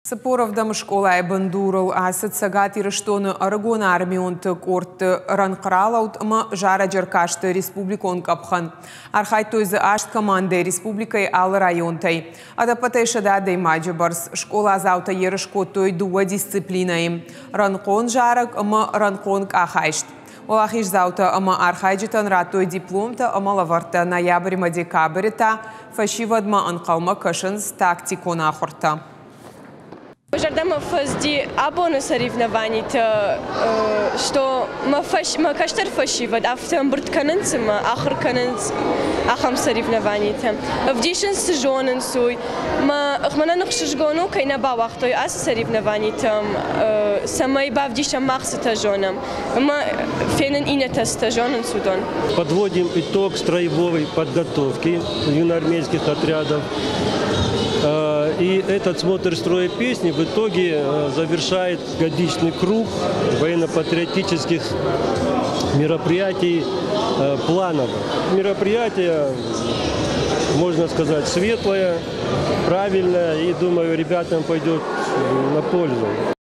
Сапоровдам школай бандурал асад сагат ирыштоны Арагон армионты корт ранқыралаут ма жара жаркашты республикон капхан. Архай тойзы ашт команды республикай алы районтай. Адапатай шададей маджабарс школа заута ерышко той дуа дисциплинаим. Ранқон жарак ма ранқон кахайшт. Олахиш заута ама архайджитан ратой дипломта ама лаварта ноябрь декабрьта фашивадма анқалма кашынс тактикона ахорта. Когда мы фазди абону соревнований, что мы каштер фашивад, а в тем буртканенц мы ахрканенц ахам соревнований. В дишен сезонен суй мы нахшижгону кайна бавахтой ас соревнований самой бав дишен махс стажоном мы фенен инета стажонен судон. Подводим итог строевой подготовки юноармейских отрядов. И этот смотр строя песни в итоге завершает годичный круг военно-патриотических мероприятий плановых. Мероприятие, можно сказать, светлое, правильное, и, думаю, ребятам пойдет на пользу.